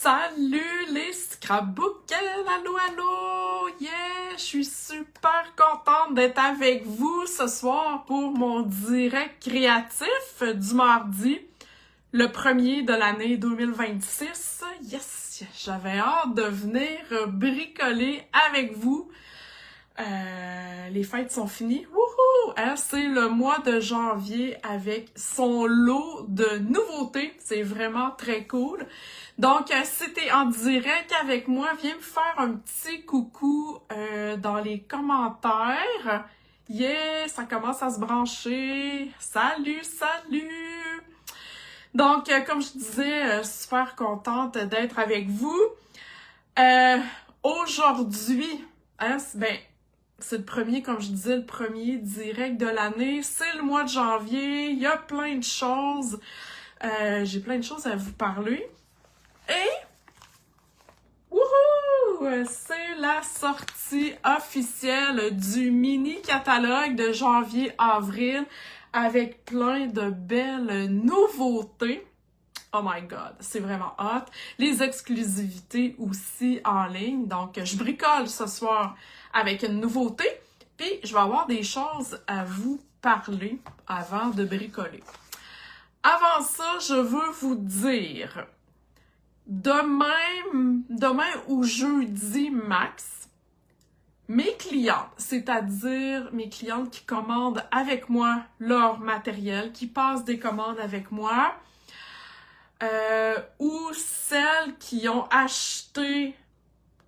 Salut les scrapbookers, allô, allô, yeah, je suis super contente d'être avec vous ce soir pour mon direct créatif du mardi, le 1er de l'année 2026. Yes, j'avais hâte de venir bricoler avec vous. Les fêtes sont finies. Wouhou! Hein, c'est le mois de janvier avec son lot de nouveautés. C'est vraiment très cool. Donc, si t'es en direct avec moi, viens me faire un petit coucou dans les commentaires. Yeah! Ça commence à se brancher. Salut, salut! Donc, comme je disais, super contente d'être avec vous. Aujourd'hui, hein, c'est le premier, comme je disais, le premier direct de l'année. C'est le mois de janvier. Il y a plein de choses. J'ai plein de choses à vous parler. Et, wouhou! C'est la sortie officielle du mini-catalogue de janvier-avril avec plein de belles nouveautés. Oh my God, c'est vraiment hot. Les exclusivités aussi en ligne. Donc, je bricole ce soir avec une nouveauté. Puis, je vais avoir des choses à vous parler avant de bricoler. Avant ça, je veux vous dire, demain ou jeudi max, mes clientes, c'est-à-dire mes clientes qui commandent avec moi leur matériel, qui passent des commandes avec moi, ou celles qui ont acheté,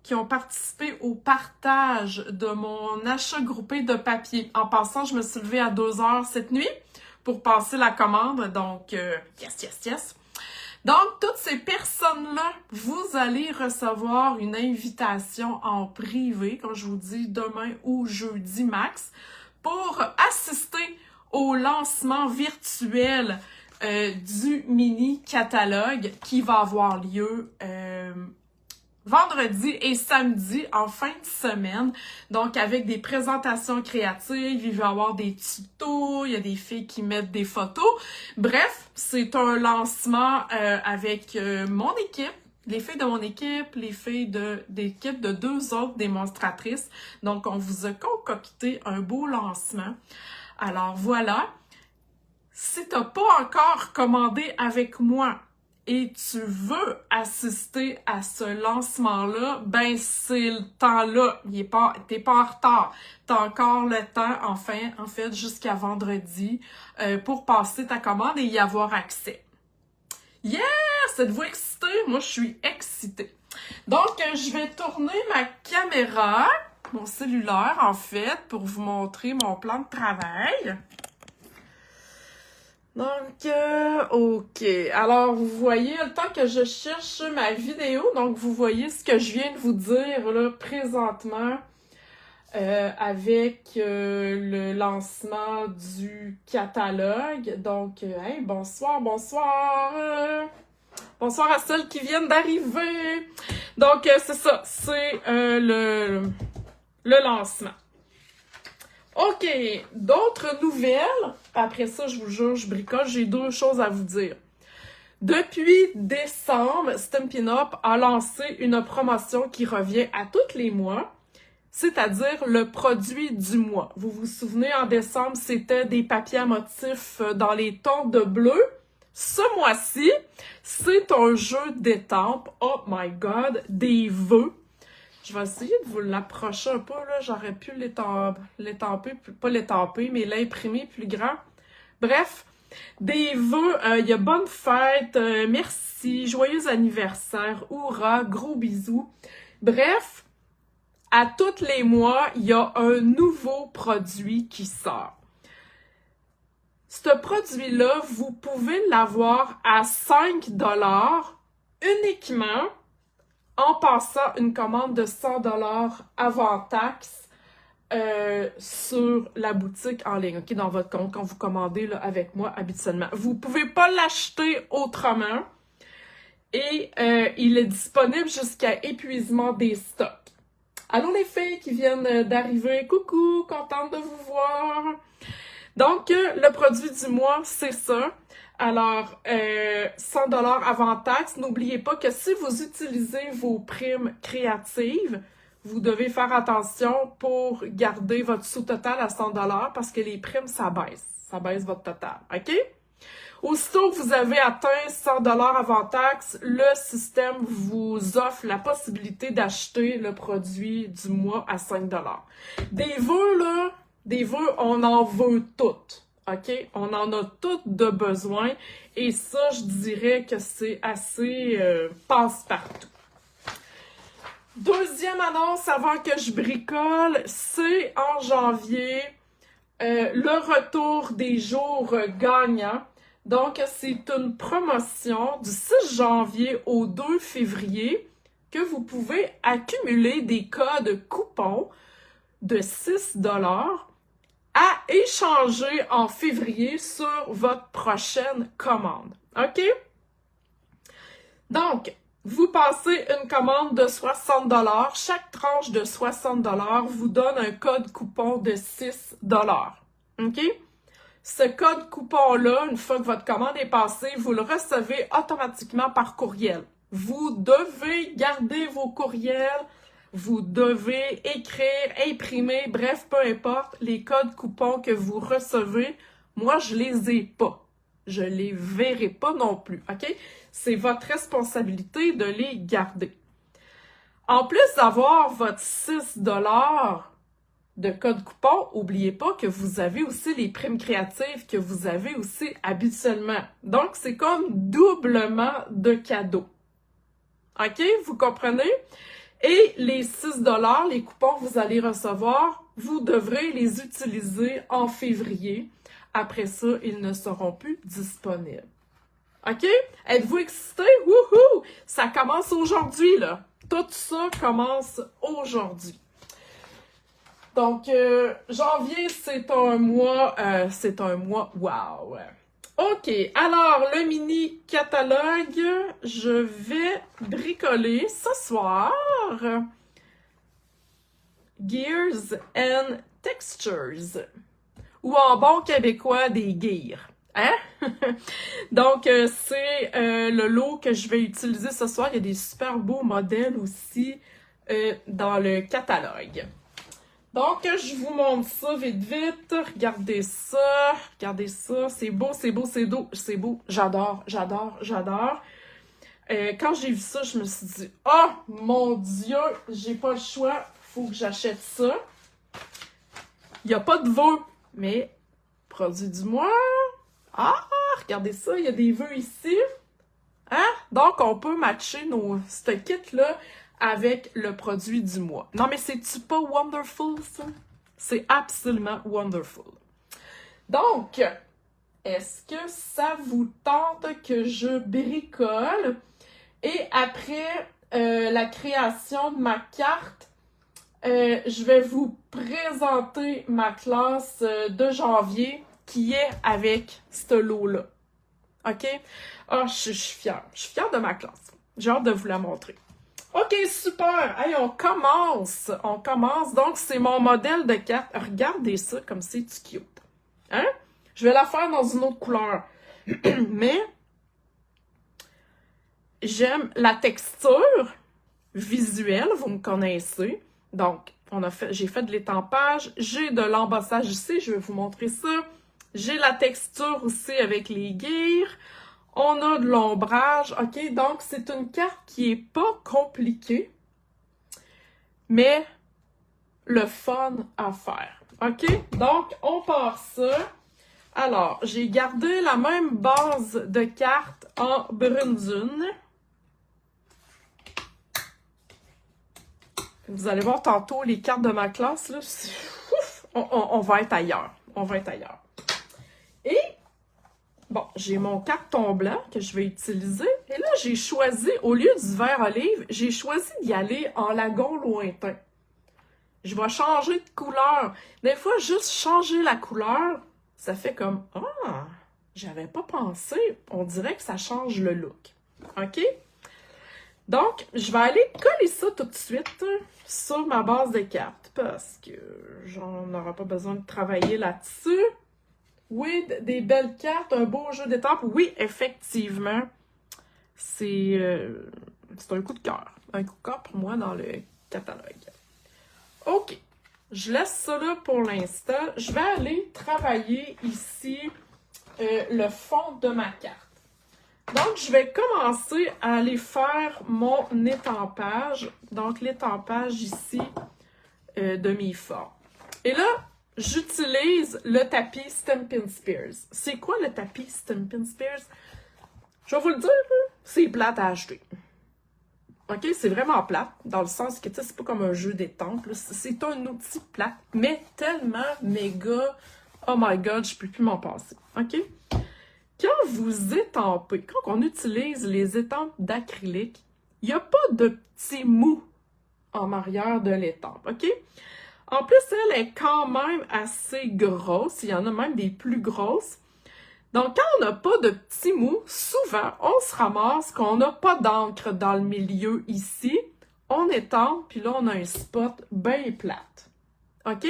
qui ont participé au partage de mon achat groupé de papier. En passant, je me suis levée à 2h cette nuit pour passer la commande, donc yes. Donc, toutes ces personnes-là, vous allez recevoir une invitation en privé, comme je vous dis, demain ou jeudi max, pour assister au lancement virtuel du mini-catalogue qui va avoir lieu vendredi et samedi en fin de semaine. Donc, avec des présentations créatives, il va y avoir des tutos, il y a des filles qui mettent des photos. Bref, c'est un lancement avec mon équipe, les filles de mon équipe, les filles d'équipe de 2 autres démonstratrices. Donc, on vous a concocté un beau lancement. Alors, voilà. Si t'as pas encore commandé avec moi et tu veux assister à ce lancement-là, ben c'est le temps-là. T'es pas en retard. T'as encore le temps, en fait, jusqu'à vendredi pour passer ta commande et y avoir accès. Yeah! Êtes-vous excité? Moi, je suis excitée. Donc, je vais tourner ma caméra, mon cellulaire, en fait, pour vous montrer mon plan de travail. Donc, OK. Alors, vous voyez, le temps que je cherche ma vidéo, donc vous voyez ce que je viens de vous dire là présentement avec le lancement du catalogue. Donc, hey, bonsoir. Bonsoir à celles qui viennent d'arriver. Donc, c'est ça, c'est le lancement. OK, d'autres nouvelles. Après ça, je vous jure, je bricole. J'ai 2 choses à vous dire. Depuis décembre, Stampin' Up a lancé une promotion qui revient à tous les mois, c'est-à-dire le produit du mois. Vous vous souvenez, en décembre, c'était des papiers à motifs dans les tons de bleu. Ce mois-ci, c'est un jeu d'étampes. Oh my God, des vœux. Je vais essayer de vous l'approcher un peu, là. J'aurais pu l'étamper, pas l'étamper, mais l'imprimer plus grand. Bref, des vœux, il y a bonne fête, merci, joyeux anniversaire, hurrah, gros bisous. Bref, à tous les mois, il y a un nouveau produit qui sort. Ce produit-là, vous pouvez l'avoir à 5$ uniquement en passant une commande de 100$ avant taxe sur la boutique en ligne, ok, dans votre compte, quand vous commandez là, avec moi habituellement. Vous pouvez pas l'acheter autrement et il est disponible jusqu'à épuisement des stocks. Allô les filles qui viennent d'arriver, coucou, contente de vous voir. Donc, le produit du mois, c'est ça. Alors, 100 $ avant taxe. N'oubliez pas que si vous utilisez vos primes créatives, vous devez faire attention pour garder votre sous-total à 100 $ parce que les primes, ça baisse. Ça baisse votre total, OK? Aussitôt que vous avez atteint 100 $ avant taxe, le système vous offre la possibilité d'acheter le produit du mois à 5 $. Des vœux, là, on en veut toutes. OK? On en a toutes de besoin. Et ça, je dirais que c'est assez passe-partout. Deuxième annonce avant que je bricole, c'est en janvier, le retour des jours gagnants. Donc, c'est une promotion du 6 janvier au 2 février que vous pouvez accumuler des codes coupons de 6 $ à échanger en février sur votre prochaine commande. OK? Donc, vous passez une commande de 60 $. Chaque tranche de 60 $ vous donne un code coupon de 6 $. OK? Ce code coupon-là, une fois que votre commande est passée, vous le recevez automatiquement par courriel. Vous devez garder vos courriels, vous devez écrire, imprimer, bref, peu importe, les codes coupons que vous recevez, moi, je les ai pas. Je les verrai pas non plus, OK? C'est votre responsabilité de les garder. En plus d'avoir votre 6 $ de code coupon, n'oubliez pas que vous avez aussi les primes créatives que vous avez aussi habituellement. Donc, c'est comme doublement de cadeaux. OK? Vous comprenez? Et les 6 $, les coupons que vous allez recevoir, vous devrez les utiliser en février. Après ça, ils ne seront plus disponibles. OK? Êtes-vous excités? Wouhou! Ça commence aujourd'hui, là. Tout ça commence aujourd'hui. Donc, janvier, c'est un mois wow! OK, alors, le mini catalogue, je vais bricoler ce soir Gears and Textures, ou en bon québécois, des gears. Hein? Donc, c'est le lot que je vais utiliser ce soir. Il y a des super beaux modèles aussi dans le catalogue. Donc, je vous montre ça vite. Regardez ça. C'est beau. J'adore. Quand j'ai vu ça, je me suis dit, oh mon Dieu, j'ai pas le choix. Faut que j'achète ça. Il n'y a pas de vœux, mais produit du mois. Ah, regardez ça, il y a des vœux ici. Hein? Donc, on peut matcher ce kit-là avec le produit du mois. Non, mais c'est-tu pas wonderful, ça? C'est absolument wonderful. Donc, est-ce que ça vous tente que je bricole? Et après la création de ma carte, je vais vous présenter ma classe de janvier qui est avec ce lot-là. OK? Ah, je suis fière. Je suis fière de ma classe. J'ai hâte de vous la montrer. OK, super! Hey, on commence! Donc, c'est mon modèle de carte. Regardez ça comme c'est cute. Hein? Je vais la faire dans une autre couleur. Mais, j'aime la texture visuelle, vous me connaissez. Donc, j'ai fait de l'étampage, j'ai de l'embossage ici, je vais vous montrer ça. J'ai la texture aussi avec les gears. On a de l'ombrage, OK? Donc, c'est une carte qui est pas compliquée, mais le fun à faire, OK? Donc, on part ça. Alors, j'ai gardé la même base de cartes en brune dune. Vous allez voir tantôt les cartes de ma classe, là. On va être ailleurs. Et bon, j'ai mon carton blanc que je vais utiliser. Et là, j'ai choisi, au lieu du vert olive, j'ai choisi d'y aller en lagon lointain. Je vais changer de couleur. Des fois, juste changer la couleur, ça fait comme, ah, j'avais pas pensé. On dirait que ça change le look. OK? Donc, je vais aller coller ça tout de suite sur ma base de cartes parce que j'en aurai pas besoin de travailler là-dessus. Oui, des belles cartes, un beau jeu d'étampes. Oui, effectivement, c'est un coup de cœur. Un coup de cœur pour moi dans le catalogue. OK. Je laisse ça là pour l'instant. Je vais aller travailler ici le fond de ma carte. Donc, je vais commencer à aller faire mon étampage. Donc, l'étampage ici de mes formes. Et là, j'utilise le tapis Stampin' Spears. C'est quoi le tapis Stampin' Spears? Je vais vous le dire, c'est plate à acheter. OK? C'est vraiment plate, dans le sens que, tu sais, c'est pas comme un jeu d'étampes. C'est un outil plate, mais tellement méga... Oh my God, je peux plus m'en passer. OK? Quand vous étampez, quand on utilise les étampes d'acrylique, il n'y a pas de petits mous en arrière de l'étampe, OK? En plus, elle est quand même assez grosse. Il y en a même des plus grosses. Donc, quand on n'a pas de petits mous, souvent, on se ramasse qu'on n'a pas d'encre dans le milieu ici. On étampe, puis là, on a un spot bien plate. OK?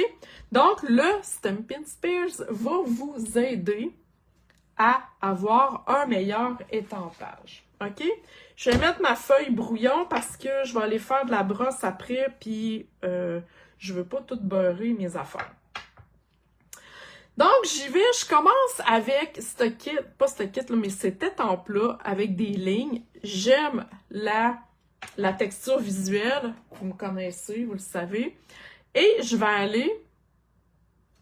Donc, le Stampin' Spears va vous aider à avoir un meilleur étampage. OK? Je vais mettre ma feuille brouillon parce que je vais aller faire de la brosse après, puis je veux pas tout beurrer mes affaires. Donc, j'y vais, je commence avec ce kit, pas ce kit, là, mais cet étampe-là avec des lignes. J'aime la texture visuelle, vous me connaissez, vous le savez. Et je vais aller,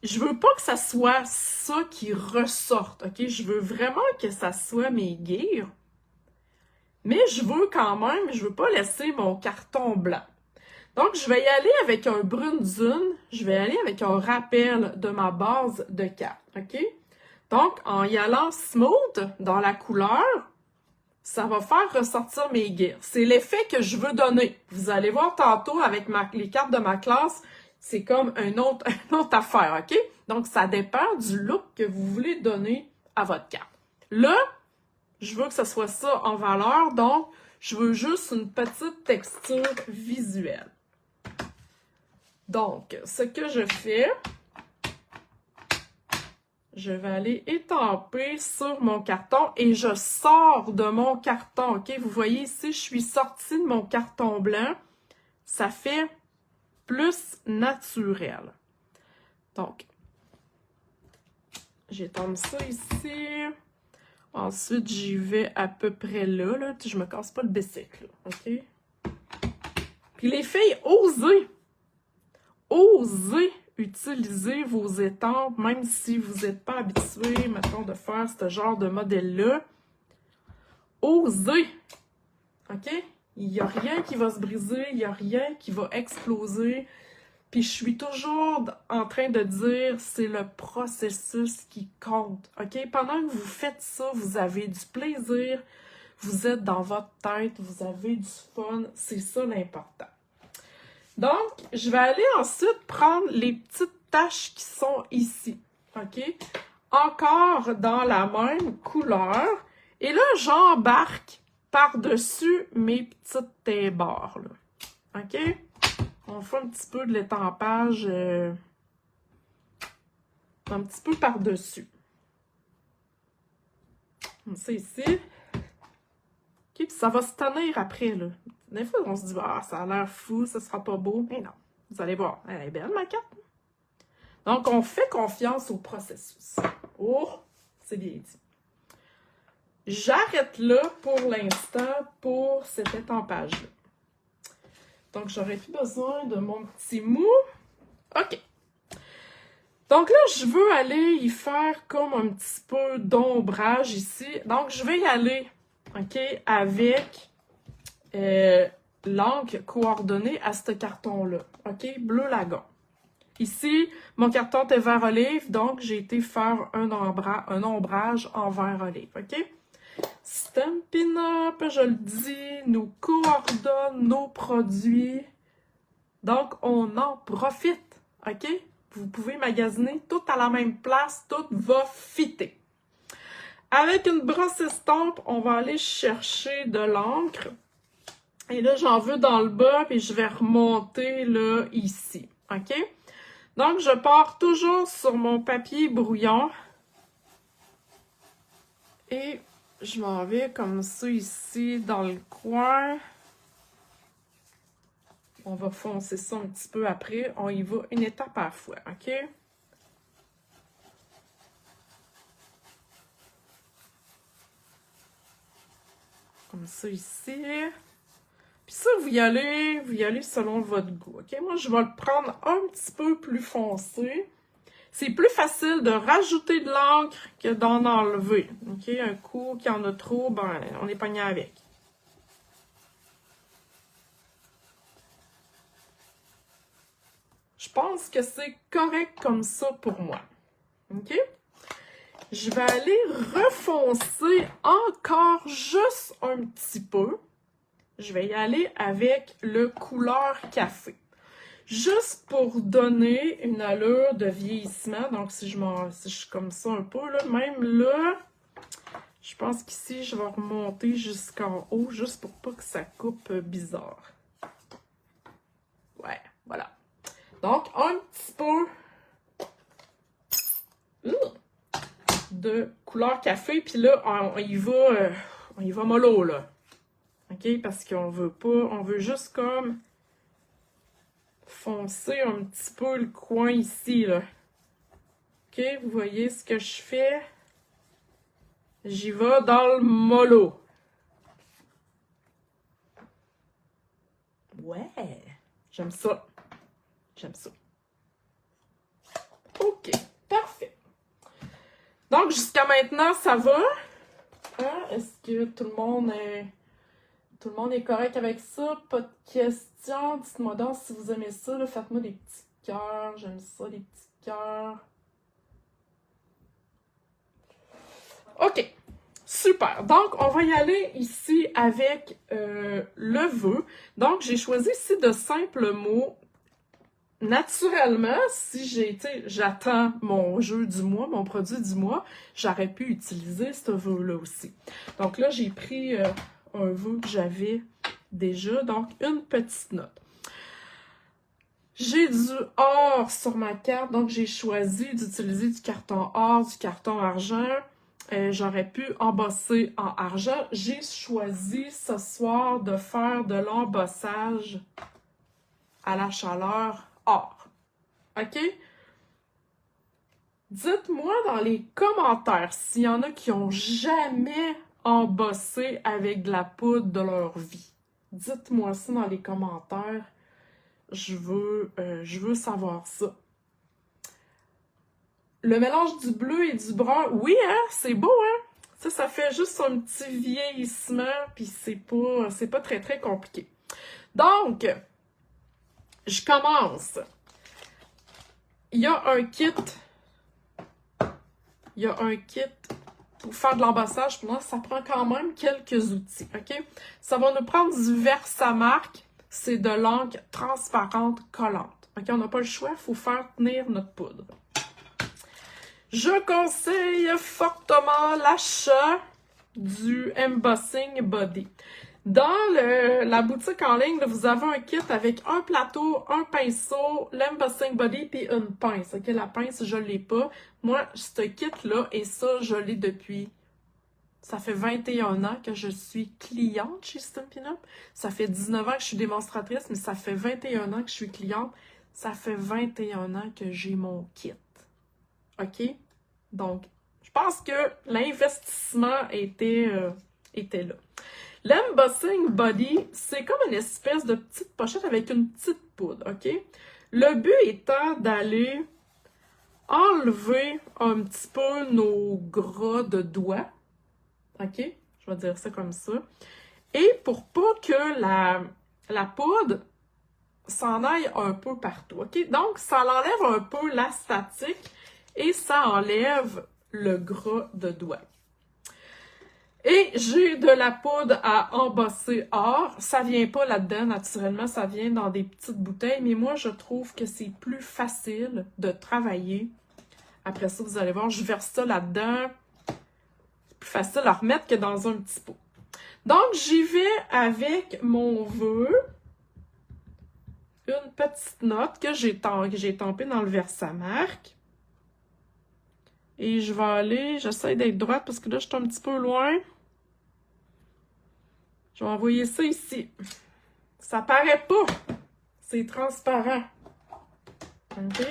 je veux pas que ça soit ça qui ressorte, OK? Je veux vraiment que ça soit mes gears. Mais je veux quand même, je veux pas laisser mon carton blanc. Donc, je vais y aller avec un Brunzun, je vais aller avec un rappel de ma base de carte, OK? Donc, en y allant smooth dans la couleur, ça va faire ressortir mes gears. C'est l'effet que je veux donner. Vous allez voir tantôt avec les cartes de ma classe, c'est comme une autre affaire, OK? Donc, ça dépend du look que vous voulez donner à votre carte. Là, je veux que ce soit ça en valeur, donc je veux juste une petite texture visuelle. Donc, ce que je fais, je vais aller étamper sur mon carton et je sors de mon carton, OK? Vous voyez ici, je suis sortie de mon carton blanc. Ça fait plus naturel. Donc, j'étampe ça ici. Ensuite, j'y vais à peu près là. Je me casse pas le bicycle, OK? Puis les filles, osez utiliser vos étampes, même si vous n'êtes pas habitué, mettons, de faire ce genre de modèle-là. Osez! OK? Il n'y a rien qui va se briser, il n'y a rien qui va exploser. Puis je suis toujours en train de dire, c'est le processus qui compte, OK? Pendant que vous faites ça, vous avez du plaisir, vous êtes dans votre tête, vous avez du fun, c'est ça l'important. Donc, je vais aller ensuite prendre les petites taches qui sont ici, OK? Encore dans la même couleur. Et là, j'embarque par-dessus mes petites barres, là, OK? On fait un petit peu de l'étampage un petit peu par-dessus. Comme ça ici. OK, puis ça va se tenir après, là. Des fois, on se dit, ah, ça a l'air fou, ça sera pas beau. Mais non, vous allez voir, elle est belle, ma carte. Donc, on fait confiance au processus. Oh, c'est bien dit. J'arrête là pour l'instant pour cet étampage-là. Donc, j'aurais plus besoin de mon petit mou. OK. Donc là, je veux aller y faire comme un petit peu d'ombrage ici. Donc, je vais y aller, OK, avec l'encre coordonnée à ce carton-là. OK, bleu lagon. Ici, mon carton est vert olive, donc j'ai été faire un ombrage en vert olive. OK? Stampin' Up, je le dis, nous coordonne nos produits. Donc, on en profite. OK? Vous pouvez magasiner tout à la même place, tout va fitter. Avec une brosse estompe, on va aller chercher de l'encre. Et là, j'en veux dans le bas, puis je vais remonter là, ici. OK? Donc, je pars toujours sur mon papier brouillon. Et je m'en vais comme ça ici dans le coin. On va foncer ça un petit peu après. On y va une étape à la fois, OK? Comme ça ici. Puis ça, vous y allez selon votre goût, OK? Moi, je vais le prendre un petit peu plus foncé. C'est plus facile de rajouter de l'encre que d'en enlever, OK? Un coup qu'il y en a trop, ben, on est pogné avec. Je pense que c'est correct comme ça pour moi, OK? Je vais aller refoncer encore juste un petit peu. Je vais y aller avec le couleur café. Juste pour donner une allure de vieillissement. Donc, si je suis comme ça un peu, là, même là, je pense qu'ici, je vais remonter jusqu'en haut, juste pour pas que ça coupe bizarre. Ouais, voilà. Donc, un petit peu de couleur café. Puis là, on y va mollo, là. OK? Parce qu'on veut pas, on veut juste comme foncer un petit peu le coin ici, là. OK? Vous voyez ce que je fais? J'y vais dans le mollo. Ouais! J'aime ça. J'aime ça. OK. Parfait. Donc, jusqu'à maintenant, ça va? Hein? Est-ce que tout le monde est correct avec ça? Pas de questions? Dites-moi donc si vous aimez ça. Là, faites-moi des petits cœurs. J'aime ça, des petits cœurs. OK. Super. Donc, on va y aller ici avec le vœu. Donc, j'ai choisi ici de simples mots. Naturellement, si j'attends mon jeu du mois, mon produit du mois, j'aurais pu utiliser ce vœu-là aussi. Donc là, j'ai pris un vœu que j'avais déjà, donc une petite note. J'ai du or sur ma carte, donc j'ai choisi d'utiliser du carton or, du carton argent. J'aurais pu embosser en argent. J'ai choisi ce soir de faire de l'embossage à la chaleur or. OK? Dites-moi dans les commentaires s'il y en a qui n'ont jamais embossé avec de la poudre de leur vie. Dites-moi ça dans les commentaires. Je veux savoir ça. Le mélange du bleu et du brun, oui, hein? C'est beau, hein? Ça fait juste un petit vieillissement, puis c'est pas très, très compliqué. Donc, je commence. Il y a un kit pour faire de l'embossage. Pour moi, ça prend quand même quelques outils, OK? Ça va nous prendre du Versamark. C'est de l'encre transparente collante. OK? On n'a pas le choix, il faut faire tenir notre poudre. Je conseille fortement l'achat du Embossing Body. Dans la boutique en ligne, là, vous avez un kit avec un plateau, un pinceau, l'Embossing Body puis une pince. OK, la pince, je l'ai pas. Moi, ce kit-là, et ça, je l'ai depuis... Ça fait 21 ans que je suis cliente chez Stampin' Up. Ça fait 19 ans que je suis démonstratrice, mais ça fait 21 ans que je suis cliente. Ça fait 21 ans que j'ai mon kit. OK? Donc, je pense que l'investissement était là. L'Embossing Body, c'est comme une espèce de petite pochette avec une petite poudre, OK? Le but étant d'aller enlever un petit peu nos gras de doigts, OK? Je vais dire ça comme ça. Et pour pas que la poudre s'en aille un peu partout, OK? Donc, ça enlève un peu la statique et ça enlève le gras de doigt. Et j'ai de la poudre à embosser or. Ça vient pas là-dedans, naturellement, ça vient dans des petites bouteilles, mais moi, je trouve que c'est plus facile de travailler. Après ça, vous allez voir, je verse ça là-dedans. C'est plus facile à remettre que dans un petit pot. Donc, j'y vais avec mon vœu. Une petite note que j'ai tampée dans le Versamark. Et je vais aller, j'essaie d'être droite parce que là, je suis un petit peu loin. Je vais envoyer ça ici. Ça paraît pas. C'est transparent. OK?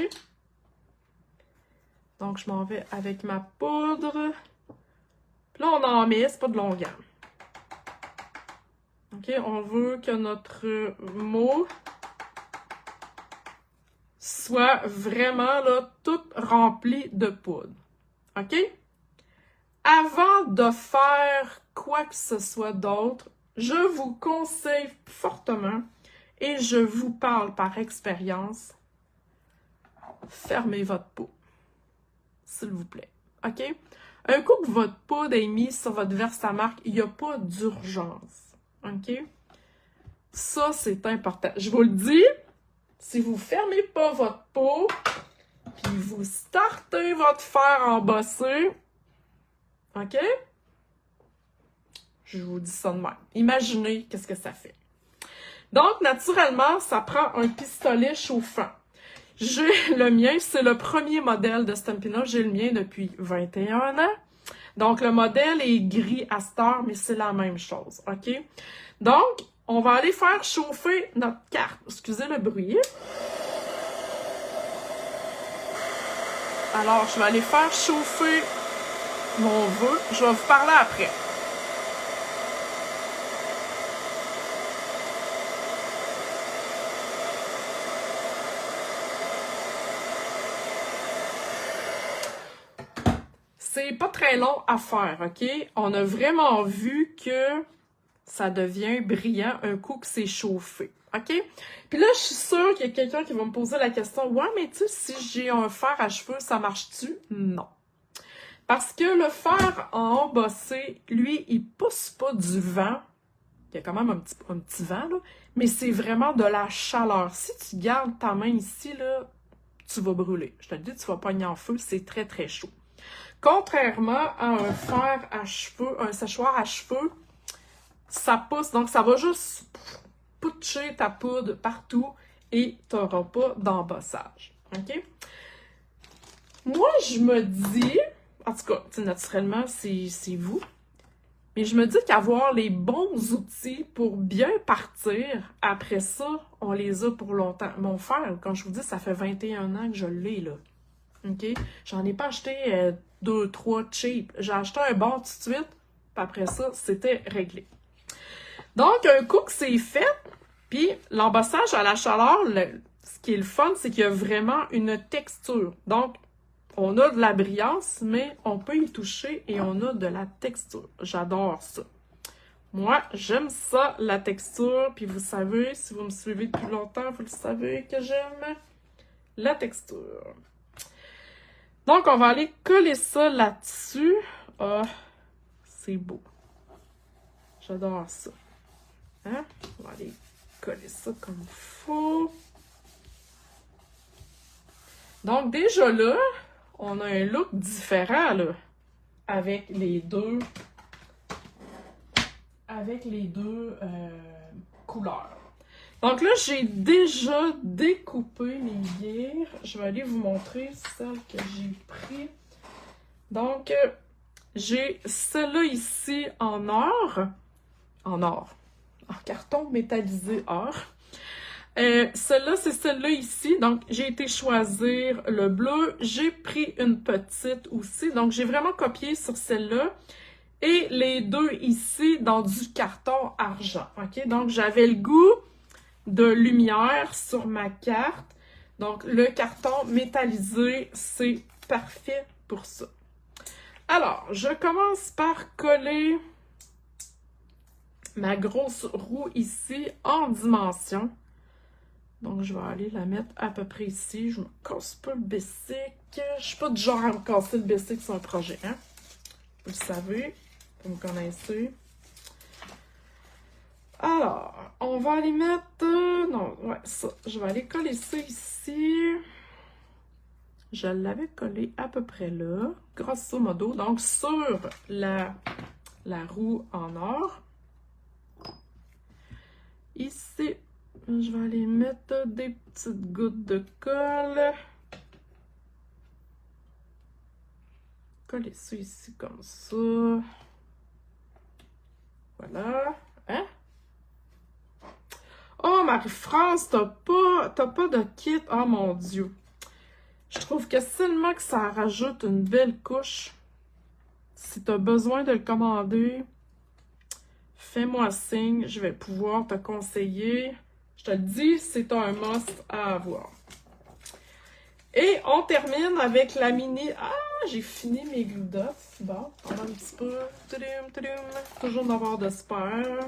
Donc, je m'en vais avec ma poudre. Puis là, on en met, c'est pas de longueur. OK? On veut que notre mot soit vraiment là, tout rempli de poudre. OK? Avant de faire quoi que ce soit d'autre, je vous conseille fortement, et je vous parle par expérience, fermez votre pot, s'il vous plaît. OK? Un coup que votre poudre est mise sur votre Versamark, il n'y a pas d'urgence. OK? Ça, c'est important. Je vous le dis, si vous ne fermez pas votre pot, puis vous startez votre fer embossé, OK? Je vous dis ça de même. Imaginez qu'est-ce que ça fait. Donc, naturellement, ça prend un pistolet chauffant. J'ai le mien, c'est le premier modèle de Stampin' Up. J'ai le mien depuis 21 ans. Donc, le modèle est gris à cette heure, mais c'est la même chose, OK? Donc, on va aller faire chauffer notre carte. Excusez le bruit. Alors, je vais aller faire chauffer mon vœu. Je vais vous parler après. C'est pas très long à faire, OK? On a vraiment vu que ça devient brillant un coup que c'est chauffé, OK? Puis là, je suis sûre qu'il y a quelqu'un qui va me poser la question, « Ouais, mais tu sais, si j'ai un fer à cheveux, ça marche-tu? » Non. Parce que le fer en embossé, lui, il pousse pas du vent. Il y a quand même un petit vent, là. Mais c'est vraiment de la chaleur. Si tu gardes ta main ici, là, tu vas brûler. Je te le dis, tu vas pogner en feu, c'est très, très chaud. Contrairement à un fer à cheveux, un séchoir à cheveux, ça pousse, donc ça va juste putcher ta poudre partout et tu n'auras pas d'embossage. OK? Moi, je me dis, en tout cas, naturellement, c'est vous, mais je me dis qu'avoir les bons outils pour bien partir, après ça, on les a pour longtemps. Mon fer, quand je vous dis, ça fait 21 ans que je l'ai, là. OK? J'en ai pas acheté 2, 3 cheap. J'ai acheté un bon tout de suite, puis après ça, c'était réglé. Donc, un coup que c'est fait, puis l'embossage à la chaleur, ce qui est le fun, c'est qu'il y a vraiment une texture. Donc, on a de la brillance, mais on peut y toucher et on a de la texture. J'adore ça. Moi, j'aime ça, la texture, puis vous savez, si vous me suivez depuis longtemps, vous le savez que j'aime la texture. Donc, on va aller coller ça là-dessus. Ah, c'est beau. J'adore ça. Hein? On va aller coller ça comme il faut. Donc, déjà là, on a un look différent, là, avec les deux couleurs. Donc là, j'ai déjà découpé mes lyres. Je vais aller vous montrer celle que j'ai pris. Donc, j'ai celle-là ici en or. En carton métallisé or. Celle-là, c'est celle-là ici. Donc, j'ai été choisir le bleu. J'ai pris une petite aussi. Donc, j'ai vraiment copié sur celle-là. Et les deux ici dans du carton argent. OK? Donc, j'avais le goût de lumière sur ma carte. Donc, le carton métallisé, c'est parfait pour ça. Alors, je commence par coller ma grosse roue ici en dimension. Donc, je vais aller la mettre à peu près ici. Je me casse pas le bicycle. Je suis pas du genre à me casser le bicycle sur un projet, hein? Vous le savez, vous me connaissez. Alors, on va aller mettre... non, ouais, ça. Je vais aller coller ça ici. Je l'avais collé à peu près là, grosso modo. Donc, sur la roue en or. Ici, je vais aller mettre des petites gouttes de colle. coller ça ici comme ça. Voilà. Hein? Oh, Marie-France, t'as pas de kit. Oh mon Dieu. Je trouve que seulement que ça rajoute une belle couche. Si t'as besoin de le commander, fais-moi signe. Je vais pouvoir te conseiller. Je te le dis, c'est un must à avoir. Et on termine avec la mini... Ah, j'ai fini mes glue dots. Bon, on va un petit peu... Tudum, tudum. Toujours d'avoir de spare.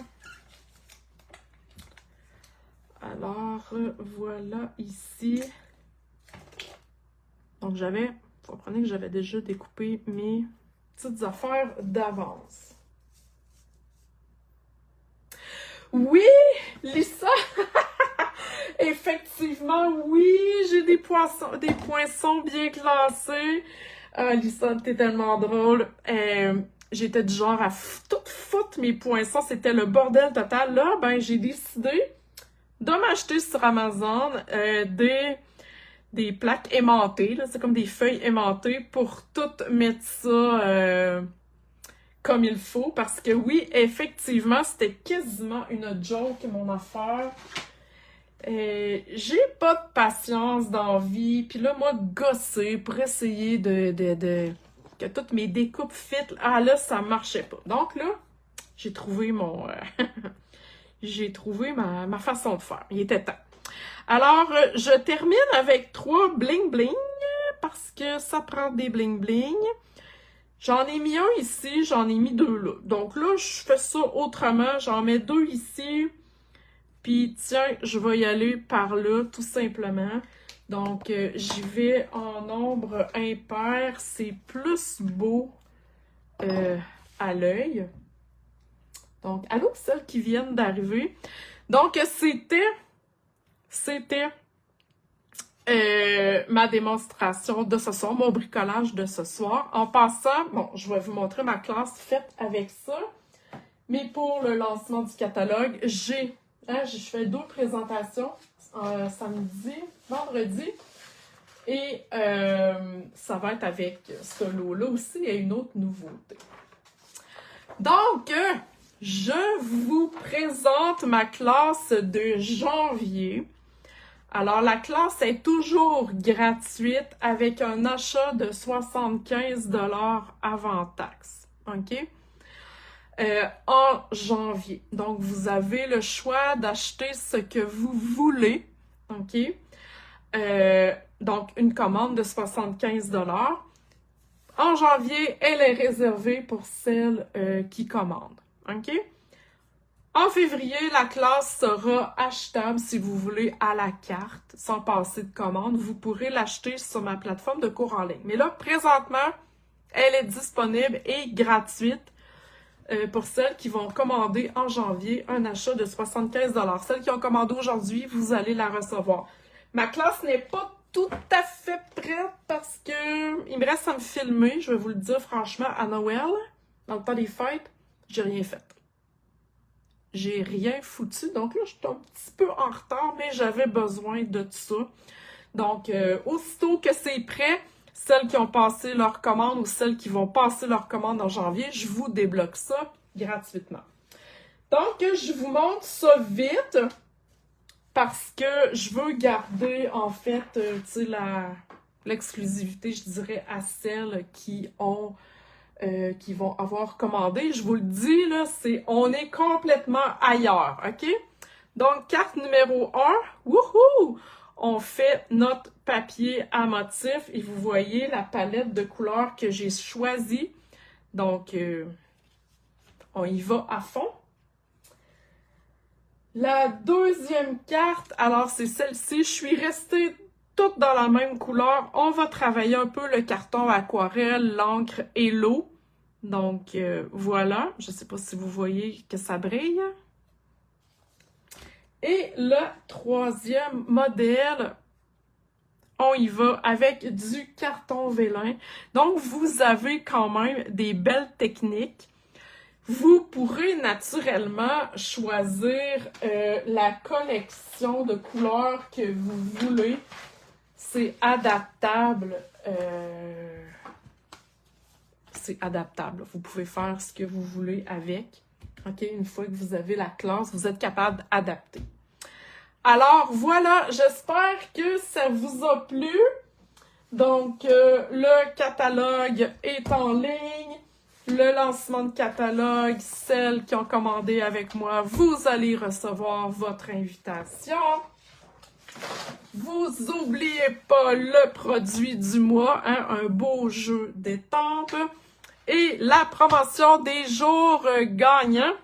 Alors, voilà ici. Donc, vous comprenez que j'avais déjà découpé mes petites affaires d'avance. Oui, Lisa! Effectivement, oui, j'ai des poinçons bien classés. Lisa, t'es tellement drôle. J'étais du genre à tout foutre mes poinçons. C'était le bordel total. Là, ben, j'ai décidé de m'acheter sur Amazon des plaques aimantées. C'est comme des feuilles aimantées pour tout mettre ça comme il faut. Parce que oui, effectivement, c'était quasiment une joke, mon affaire. J'ai pas de patience dans la vie. Puis là, moi, gosser pour essayer que toutes mes découpes fit. Ah là, ça marchait pas. Donc là, j'ai trouvé j'ai trouvé ma façon de faire. Il était temps. Alors, je termine avec 3 bling bling parce que ça prend des bling bling. J'en ai mis un ici, j'en ai mis 2 là. Donc là, je fais ça autrement. J'en mets 2 ici. Puis tiens, je vais y aller par là, tout simplement. Donc, j'y vais en nombre impair. C'est plus beau à l'œil. Donc, allô, celles qui viennent d'arriver. Donc, c'était ma démonstration de ce soir, mon bricolage de ce soir. En passant, bon, je vais vous montrer ma classe faite avec ça. Mais pour le lancement du catalogue, j'ai fait 2 présentations, samedi, vendredi. Et ça va être avec ce lot-là aussi et une autre nouveauté. Donc, je vous présente ma classe de janvier. Alors, la classe est toujours gratuite avec un achat de 75 $ avant taxe. OK? En janvier. Donc, vous avez le choix d'acheter ce que vous voulez. OK? Donc, une commande de 75 $. En janvier, elle est réservée pour celles qui commandent. OK? En février, la classe sera achetable si vous voulez à la carte, sans passer de commande. Vous pourrez l'acheter sur ma plateforme de cours en ligne. Mais là, présentement, elle est disponible et gratuite pour celles qui vont commander en janvier un achat de 75 $. Celles qui ont commandé aujourd'hui, vous allez la recevoir. Ma classe n'est pas tout à fait prête parce que il me reste à me filmer, je vais vous le dire franchement, à Noël, dans le temps des fêtes, j'ai rien fait. J'ai rien foutu, donc là, je suis un petit peu en retard, mais j'avais besoin de tout ça. Donc, aussitôt que c'est prêt, celles qui ont passé leur commande ou celles qui vont passer leur commande en janvier, je vous débloque ça gratuitement. Donc, je vous montre ça vite parce que je veux garder, en fait, tu sais, l'exclusivité, je dirais, à celles qui vont avoir commandé. Je vous le dis, là, on est complètement ailleurs, OK? Donc, carte numéro 1, wouhou! On fait notre papier à motif et vous voyez la palette de couleurs que j'ai choisie. Donc, on y va à fond. La deuxième carte, alors c'est celle-ci. Je suis restée toute dans la même couleur. On va travailler un peu le carton aquarelle, l'encre et l'eau. Donc, voilà. Je ne sais pas si vous voyez que ça brille. Et le troisième modèle, on y va avec du carton vélin. Donc, vous avez quand même des belles techniques. Vous pourrez naturellement choisir la collection de couleurs que vous voulez. C'est adaptable c'est adaptable. Vous pouvez faire ce que vous voulez avec. OK? Une fois que vous avez la classe, vous êtes capable d'adapter. Alors, voilà, j'espère que ça vous a plu. Donc, le catalogue est en ligne. Le lancement de catalogue, celles qui ont commandé avec moi, vous allez recevoir votre invitation. Vous n'oubliez pas le produit du mois, hein, un beau jeu d'étampes. Et la promotion des jours gagnants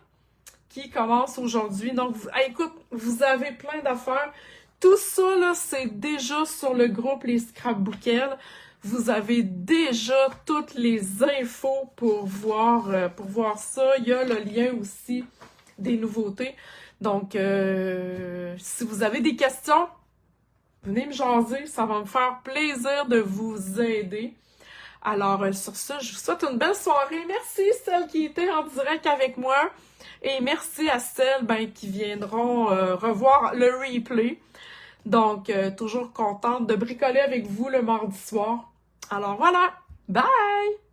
qui commence aujourd'hui. Donc, écoute, vous avez plein d'affaires. Tout ça, là, c'est déjà sur le groupe Les Scrapbookels. Vous avez déjà toutes les infos pour voir ça. Il y a le lien aussi des nouveautés. Donc, si vous avez des questions, venez me jaser. Ça va me faire plaisir de vous aider. Alors, sur ça, je vous souhaite une belle soirée. Merci celles qui étaient en direct avec moi. Et merci à celles qui viendront revoir le replay. Donc, toujours contente de bricoler avec vous le mardi soir. Alors voilà, bye!